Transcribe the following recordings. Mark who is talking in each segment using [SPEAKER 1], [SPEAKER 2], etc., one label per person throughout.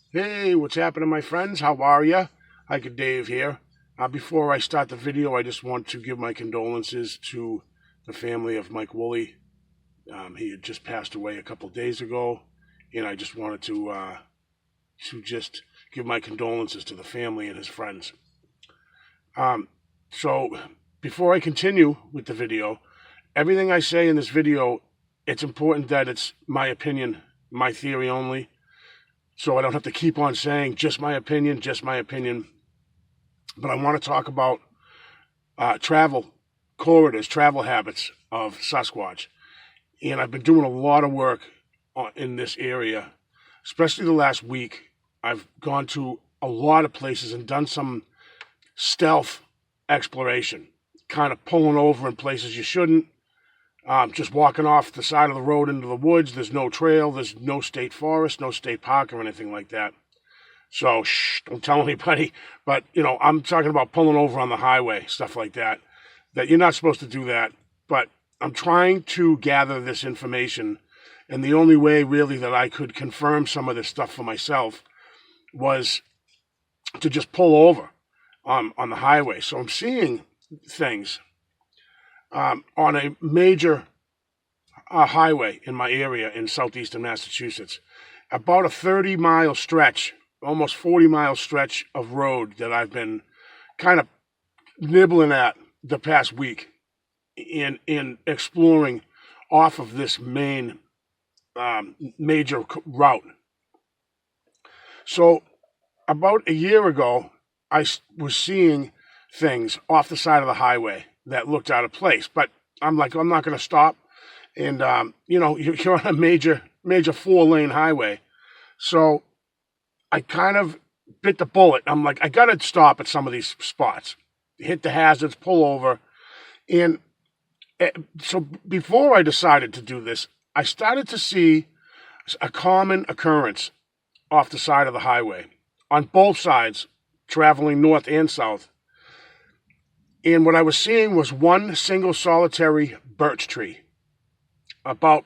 [SPEAKER 1] Hey, what's happening, my friends? How are ya? Hiker Dave here. Before I start the video, I just want to give my condolences to the family of Mike Woolley. He had just passed away a couple days ago, and I just wanted to just give my condolences to the family and his friends. So, before I continue with the video, everything I say in this video, it's important that it's my opinion, my theory only. So I don't have to keep on saying just my opinion, just my opinion. But I want to talk about travel corridors, travel habits of Sasquatch. And I've been doing a lot of work in this area, especially the last week. I've gone to a lot of places and done some stealth exploration, kind of pulling over in places you shouldn't, just walking off the side of the road into the woods. There's no trail, there's no state forest, no state park or anything like that. So, don't tell anybody. But, I'm talking about pulling over on the highway, stuff like that, that you're not supposed to do that. But I'm trying to gather this information. And the only way, really, that I could confirm some of this stuff for myself was to just pull over on the highway. So I'm seeing things on a major highway in my area in southeastern Massachusetts, about a 30-mile stretch, almost 40-mile stretch of road that I've been kind of nibbling at the past week in exploring off of this main major route. So about a year ago, I was seeing things off the side of the highway that looked out of place, but I'm like, I'm not going to stop. And, you're on a major 4-lane highway. So I kind of bit the bullet. I'm like, I got to stop at some of these spots, hit the hazards, pull over. And so before I decided to do this, I started to see a common occurrence off the side of the highway on both sides, traveling north and south. And what I was seeing was one single solitary birch tree, about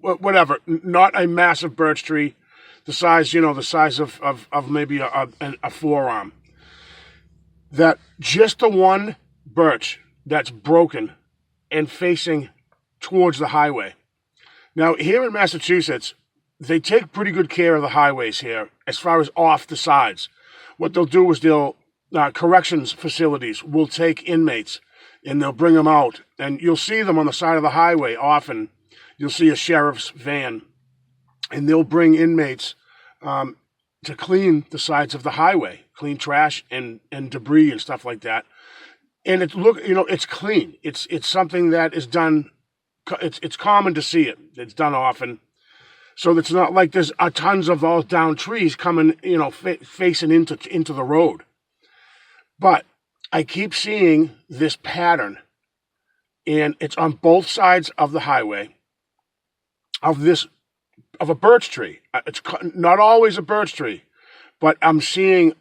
[SPEAKER 1] whatever, not a massive birch tree, the size of maybe a forearm. That just the one birch that's broken and facing towards the highway. Now, here in Massachusetts, they take pretty good care of the highways here as far as off the sides. What they'll do is corrections facilities will take inmates and they'll bring them out. And you'll see them on the side of the highway often. You'll see a sheriff's van and they'll bring inmates to clean the sides of the highway, clean trash and debris and stuff like that. And it's clean. It's something that is done. It's common to see it. It's done often. So it's not like there's tons of all down trees coming, facing into the road. But I keep seeing this pattern, and it's on both sides of the highway of a birch tree. It's not always a birch tree, but I'm seeing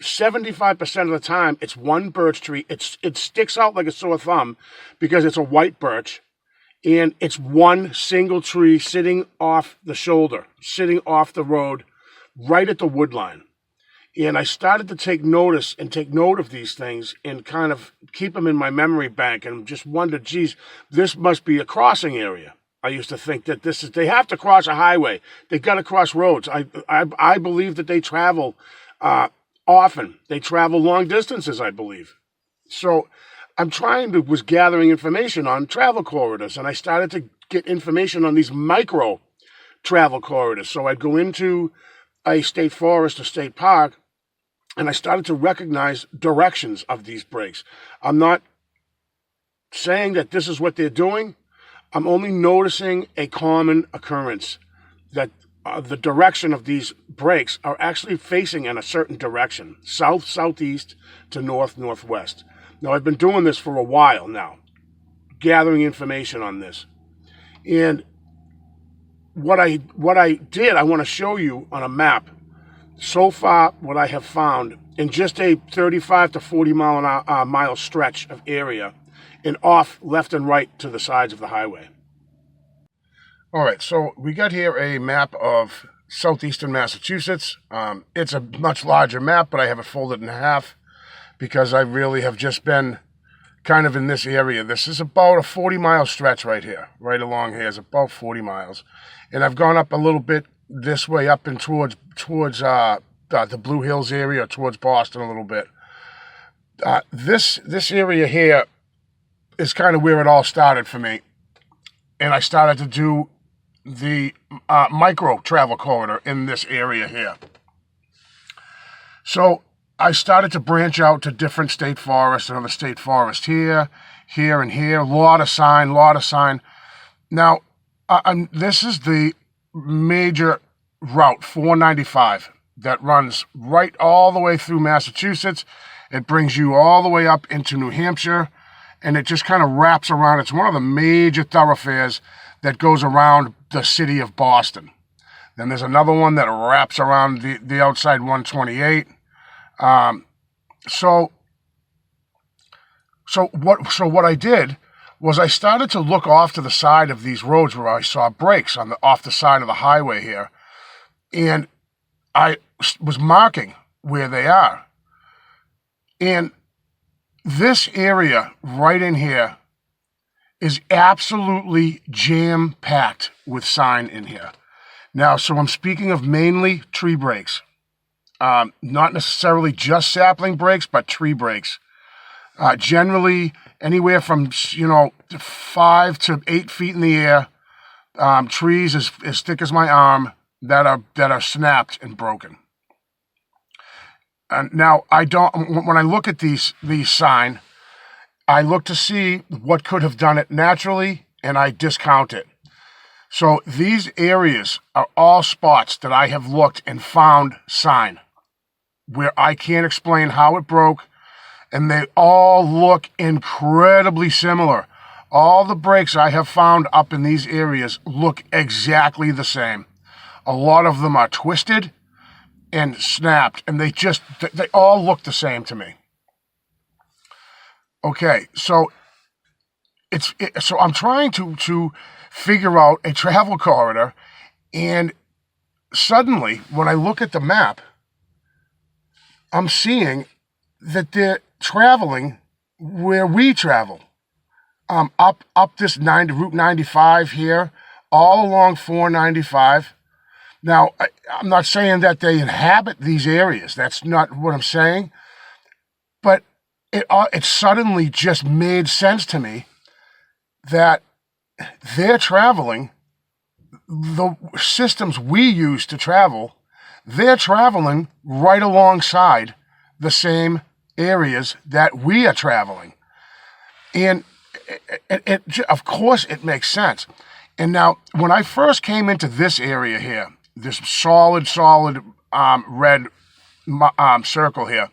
[SPEAKER 1] 75% of the time it's one birch tree. It sticks out like a sore thumb because it's a white birch, and it's one single tree sitting off the shoulder, sitting off the road, right at the wood line. And I started to take note of these things and kind of keep them in my memory bank and just wondered, geez, this must be a crossing area. I used to think that they have to cross a highway. They've got to cross roads. I believe that they travel often. They travel long distances, I believe. So was gathering information on travel corridors, and I started to get information on these micro travel corridors. So I'd go into a state forest or state park, and I started to recognize directions of these breaks. I'm not saying that this is what they're doing. I'm only noticing a common occurrence, that the direction of these breaks are actually facing in a certain direction, south, southeast to north, northwest. Now, I've been doing this for a while now, gathering information on this. And what I did, I want to show you on a map. So far, what I have found in just a 35 to 40 mile stretch of area, and off left and right to the sides of the highway. All right, so we got here a map of southeastern Massachusetts. It's a much larger map, but I have it folded in half because I really have just been kind of in this area. This is about a 40-mile stretch right here. Right along here is about 40 miles. And I've gone up a little bit this way, up and towards the Blue Hills area, towards Boston a little bit. This area here is kind of where it all started for me. And I started to do the micro travel corridor in this area here. So I started to branch out to different state forests, another state forest here, and here. A lot of sign. Now, this is the major route, 495, that runs right all the way through Massachusetts. It brings you all the way up into New Hampshire, and it just kind of wraps around. It's one of the major thoroughfares that goes around the city of Boston. Then there's another one that wraps around the outside 128. So what I did was I started to look off to the side of these roads where I saw breaks off the side of the highway here, and I was marking where they are. And this area right in here is absolutely jam-packed with sign in here. Now, so I'm speaking of mainly tree breaks. Not necessarily just sapling breaks, but tree breaks. Generally, anywhere from 5 to 8 feet in the air. Trees as thick as my arm that are snapped and broken. And now when I look at these sign, I look to see what could have done it naturally, and I discount it. So these areas are all spots that I have looked and found sign where I can't explain how it broke, and they all look incredibly similar. All the breaks I have found up in these areas look exactly the same. A lot of them are twisted and snapped, and they all look the same to me. Okay, so so I'm trying to figure out a travel corridor, and suddenly when I look at the map, I'm seeing that they're traveling where we travel. Up this Route 95 here, all along 495. Now, I'm not saying that they inhabit these areas. That's not what I'm saying. But it suddenly just made sense to me that they're traveling the systems we use to travel. They're traveling right alongside the same areas that we are traveling. And of course, it makes sense. And now, when I first came into this area here, this solid red circle here,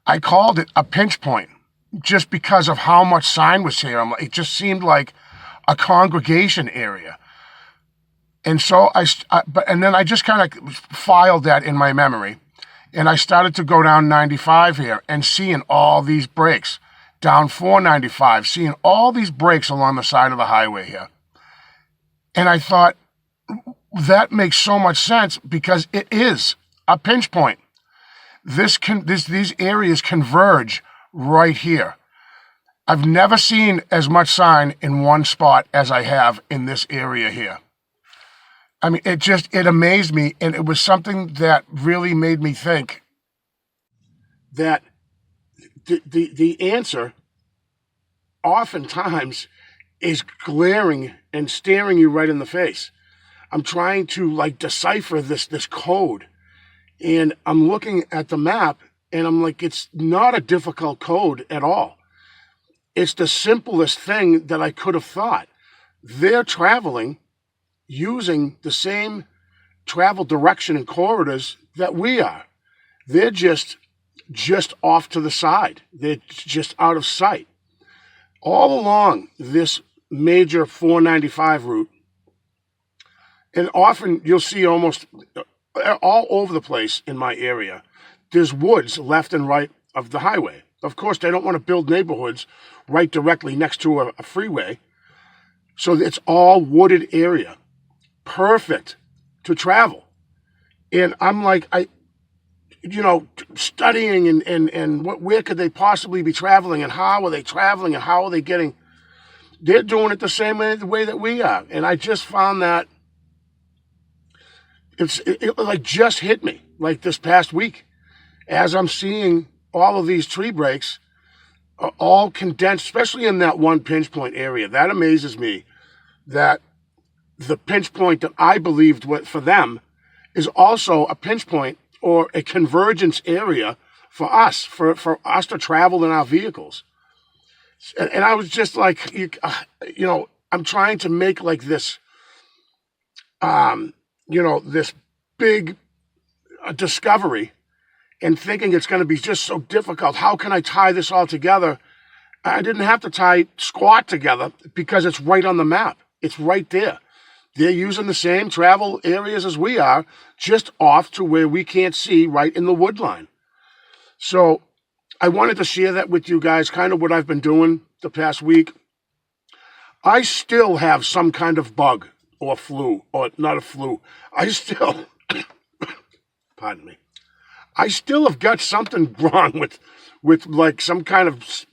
[SPEAKER 1] I called it a pinch point just because of how much sign was here. It just seemed like a congregation area. And so and then I just kind of filed that in my memory, and I started to go down 95 here and seeing all these breaks. Down 495, seeing all these breaks along the side of the highway here. And I thought, that makes so much sense because it is a pinch point. These areas converge right here. I've never seen as much sign in one spot as I have in this area here. I mean, it amazed me, and it was something that really made me think that the answer oftentimes is glaring and staring you right in the face. I'm trying to decipher this code, and I'm looking at the map, and I'm like, it's not a difficult code at all. It's the simplest thing that I could have thought. They're traveling using the same travel direction and corridors that we are. They're just off to the side. They're just out of sight. All along this major 495 route, and often you'll see almost all over the place in my area, there's woods left and right of the highway. Of course, they don't want to build neighborhoods right directly next to a freeway, so it's all wooded area. Perfect to travel. And I'm like, studying and where could they possibly be traveling, and how are they traveling, and how are they getting, they're doing it the same way that we are. And I just found that it like just hit me like this past week as I'm seeing all of these tree breaks all condensed, especially in that one pinch point area. That amazes me that the pinch point that I believed for them is also a pinch point or a convergence area for us, for us to travel in our vehicles. And I was just like, I'm trying to make like this, this big discovery and thinking it's going to be just so difficult. How can I tie this all together? I didn't have to tie squat together because it's right on the map. It's right there. They're using the same travel areas as we are, just off to where we can't see, right in the wood line. So I wanted to share that with you guys, kind of what I've been doing the past week. I still have some kind of bug or flu, or not a flu. I still, pardon me, I still have got something wrong with like some kind of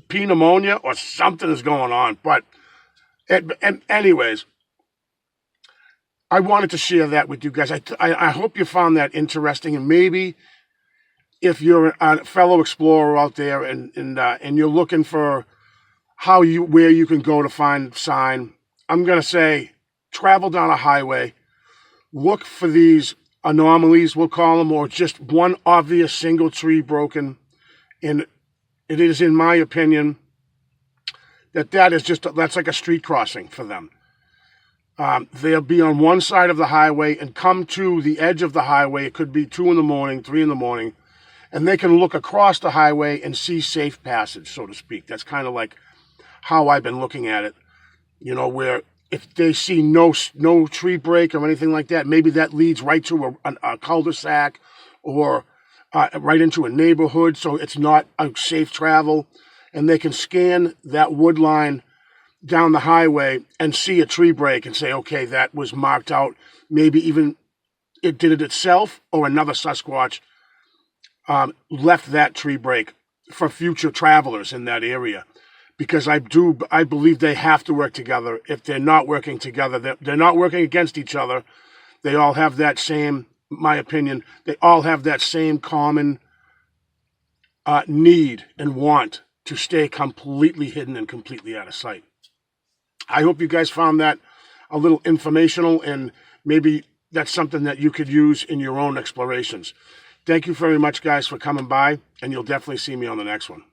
[SPEAKER 1] pneumonia or something is going on. But and anyways, I wanted to share that with you guys. I hope you found that interesting, and maybe if you're a fellow explorer out there and you're looking for where you can go to find sign, I'm gonna say travel down a highway, look for these anomalies, we'll call them, or just one obvious single tree broken. And it is, in my opinion, that's like a street crossing for them. They'll be on one side of the highway and come to the edge of the highway. It could be 2 a.m, 3 a.m, and they can look across the highway and see safe passage, so to speak. That's kind of like how I've been looking at it, where if they see no tree break or anything like that, maybe that leads right to a cul-de-sac or right into a neighborhood, so it's not a safe travel, and they can scan that wood line down the highway and see a tree break and say, okay, that was marked out. Maybe even it did it itself, or another Sasquatch left that tree break for future travelers in that area. Because I believe they have to work together. If they're not working together, they're not working against each other. They all have that same, my opinion, they all have that same common need and want to stay completely hidden and completely out of sight. I hope you guys found that a little informational, and maybe that's something that you could use in your own explorations. Thank you very much, guys, for coming by, and you'll definitely see me on the next one.